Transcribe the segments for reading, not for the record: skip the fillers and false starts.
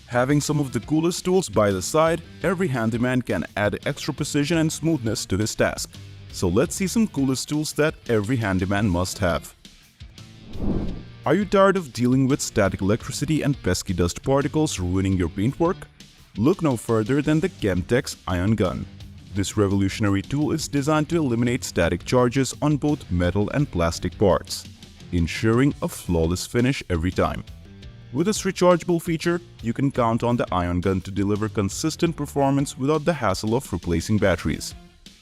Having some of the coolest tools by the side, every handyman can add extra precision and smoothness to his task. So let's see some coolest tools that every handyman must have. Are you tired of dealing with static electricity and pesky dust particles ruining your paintwork? Look no further than the Kemtex ION GUN. This revolutionary tool is designed to eliminate static charges on both metal and plastic parts, ensuring a flawless finish every time. With this rechargeable feature, you can count on the ION GUN to deliver consistent performance without the hassle of replacing batteries.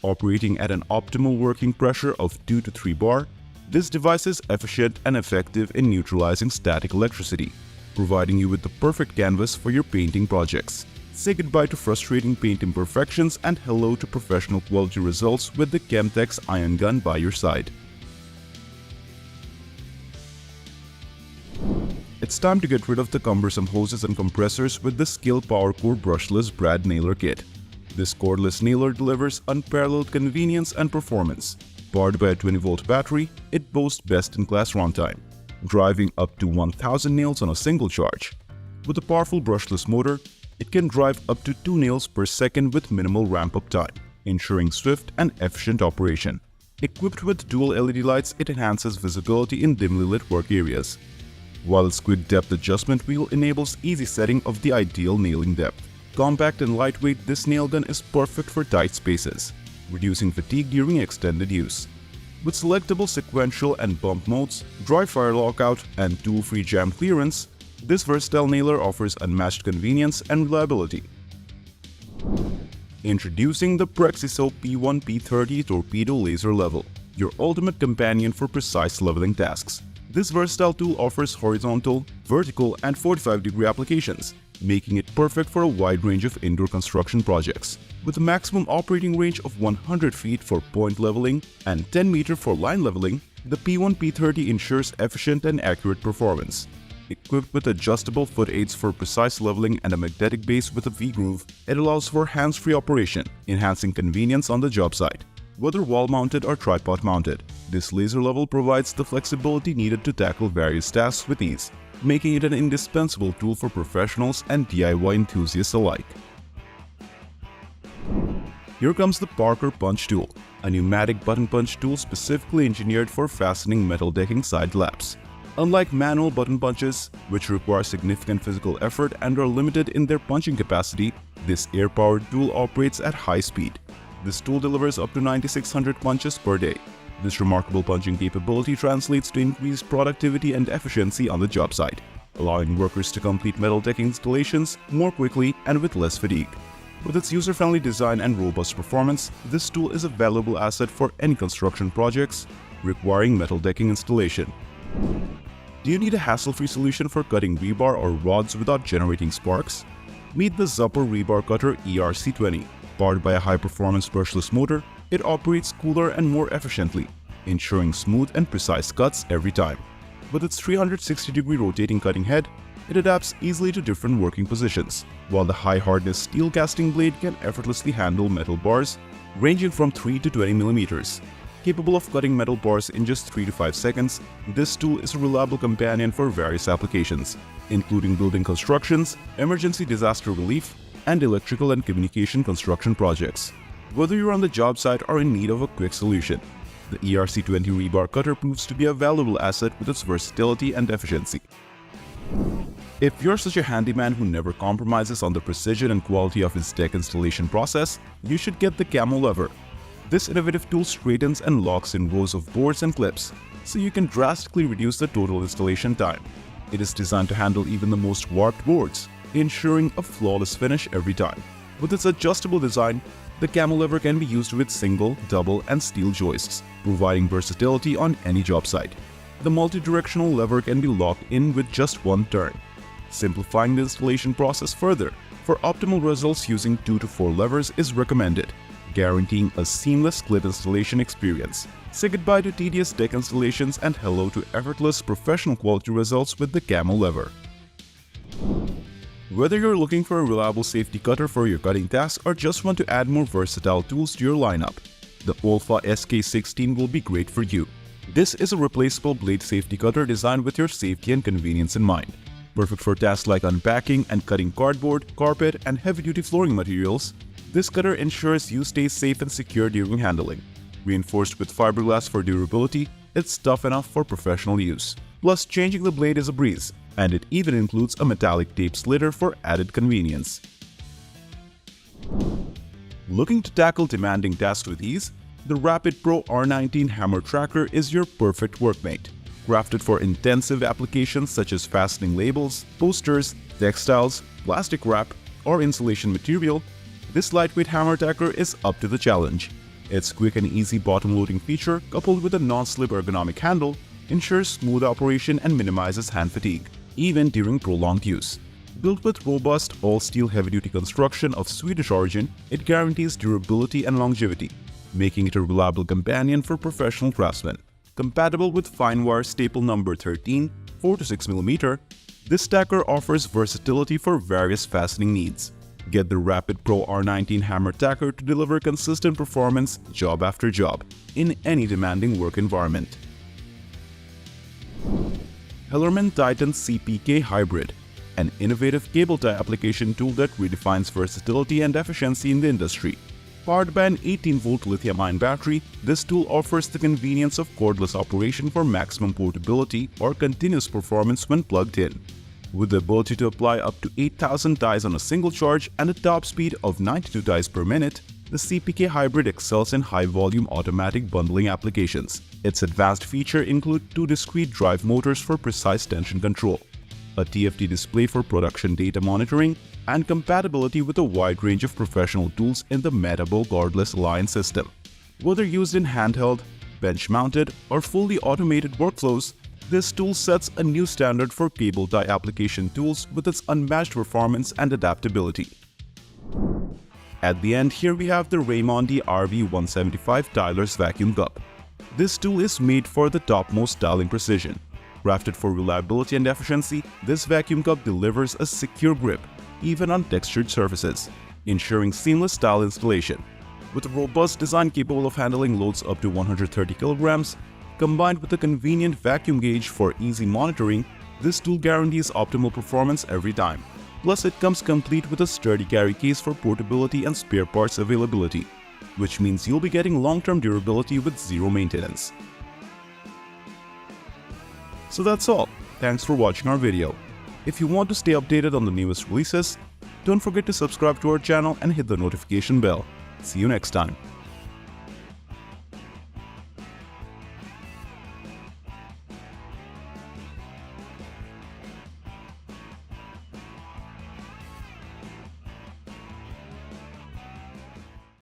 Operating at an optimal working pressure of 2 to 3 bar, this device is efficient and effective in neutralizing static electricity, providing you with the perfect canvas for your painting projects. Say goodbye to frustrating paint imperfections and hello to professional quality results with the Kemtex ION GUN by your side. It's time to get rid of the cumbersome hoses and compressors with the SKIL PowerCore brushless brad nailer kit. This cordless nailer delivers unparalleled convenience and performance. Powered by a 20-volt battery, it boasts best-in-class runtime, driving up to 1000 nails on a single charge. With a powerful brushless motor, it can drive up to 2 nails per second with minimal ramp-up time, ensuring swift and efficient operation. Equipped with dual LED lights, it enhances visibility in dimly lit work areas, while its quick depth adjustment wheel enables easy setting of the ideal nailing depth. Compact and lightweight, this nail gun is perfect for tight spaces, reducing fatigue during extended use. With selectable sequential and bump modes, dry fire lockout, and tool-free jam clearance, this versatile nailer offers unmatched convenience and reliability. Introducing the Prexiso P1P30 Torpedo Laser Level, your ultimate companion for precise leveling tasks. This versatile tool offers horizontal, vertical, and 45-degree applications, making it perfect for a wide range of indoor construction projects. With a maximum operating range of 100 feet for point leveling and 10 meters for line leveling, the P1P30 ensures efficient and accurate performance. Equipped with adjustable foot aids for precise leveling and a magnetic base with a V-groove, it allows for hands-free operation, enhancing convenience on the job site. Whether wall-mounted or tripod-mounted, this laser level provides the flexibility needed to tackle various tasks with ease, making it an indispensable tool for professionals and DIY enthusiasts alike. Here comes the Parker Punch Tool, a pneumatic button punch tool specifically engineered for fastening metal decking side laps. Unlike manual button punches, which require significant physical effort and are limited in their punching capacity, this air-powered tool operates at high speed. This tool delivers up to 9600 punches per day. This remarkable punching capability translates to increased productivity and efficiency on the job site, allowing workers to complete metal decking installations more quickly and with less fatigue. With its user-friendly design and robust performance, this tool is a valuable asset for any construction projects requiring metal decking installation. Do you need a hassle-free solution for cutting rebar or rods without generating sparks? Meet the ZUPPER Rebar Cutter ERC20. Powered by a high-performance brushless motor, it operates cooler and more efficiently, ensuring smooth and precise cuts every time. With its 360-degree rotating cutting head, it adapts easily to different working positions, while the high-hardness steel casting blade can effortlessly handle metal bars ranging from 3 to 20 millimeters. Capable of cutting metal bars in just 3 to 5 seconds, this tool is a reliable companion for various applications, including building constructions, emergency disaster relief, and electrical and communication construction projects. Whether you're on the job site or in need of a quick solution, the ERC20 Rebar Cutter proves to be a valuable asset with its versatility and efficiency. If you're such a handyman who never compromises on the precision and quality of his deck installation process, you should get the CAMO lever. This innovative tool straightens and locks in rows of boards and clips, so you can drastically reduce the total installation time. It is designed to handle even the most warped boards, ensuring a flawless finish every time. With its adjustable design, the CAMO lever can be used with single, double, and steel joists, providing versatility on any job site. The multi-directional lever can be locked in with just one turn, simplifying the installation process further. For optimal results, using 2 to 4 levers is recommended, guaranteeing a seamless split installation experience. Say goodbye to tedious deck installations and hello to effortless professional quality results with the CAMO lever. Whether you're looking for a reliable safety cutter for your cutting tasks or just want to add more versatile tools to your lineup, the OLFA SK16 will be great for you. This is a replaceable blade safety cutter designed with your safety and convenience in mind. Perfect for tasks like unpacking and cutting cardboard, carpet, and heavy-duty flooring materials, this cutter ensures you stay safe and secure during handling. Reinforced with fiberglass for durability, it's tough enough for professional use. Plus, changing the blade is a breeze, and it even includes a metallic tape slitter for added convenience. Looking to tackle demanding tasks with ease? The Rapid PRO R19 Hamertacker is your perfect workmate. Crafted for intensive applications such as fastening labels, posters, textiles, plastic wrap, or insulation material, this lightweight Hamertacker is up to the challenge. Its quick and easy bottom-loading feature, coupled with a non-slip ergonomic handle, ensures smooth operation and minimizes hand fatigue, even during prolonged use. Built with robust all-steel heavy-duty construction of Swedish origin, it guarantees durability and longevity, making it a reliable companion for professional craftsmen. Compatible with fine wire staple number 13, 4 to 6 mm, this stacker offers versatility for various fastening needs. Get the Rapid PRO R19 Hamertacker to deliver consistent performance job after job in any demanding work environment. HellermannTyton CPK Hybrid, an innovative cable tie application tool that redefines versatility and efficiency in the industry. Powered by an 18-volt lithium-ion battery, this tool offers the convenience of cordless operation for maximum portability or continuous performance when plugged in. With the ability to apply up to 8,000 ties on a single charge and a top speed of 92 ties per minute, the CPK Hybrid excels in high-volume automatic bundling applications. Its advanced features include 2 discrete drive motors for precise tension control, a TFT display for production data monitoring, and compatibility with a wide range of professional tools in the Metabo cordless Alliance system. Whether used in handheld, bench-mounted, or fully automated workflows, this tool sets a new standard for cable tie application tools with its unmatched performance and adaptability. At the end, here we have the RAIMONDI RV175 Tiler's Vacuum Cup. This tool is made for the topmost styling precision. Crafted for reliability and efficiency, this vacuum cup delivers a secure grip, even on textured surfaces, ensuring seamless style installation. With a robust design capable of handling loads up to 130 kilograms, combined with a convenient vacuum gauge for easy monitoring, this tool guarantees optimal performance every time. Plus, it comes complete with a sturdy carry case for portability and spare parts availability, which means you'll be getting long-term durability with zero maintenance. So that's all. Thanks for watching our video. If you want to stay updated on the newest releases, don't forget to subscribe to our channel and hit the notification bell. See you next time.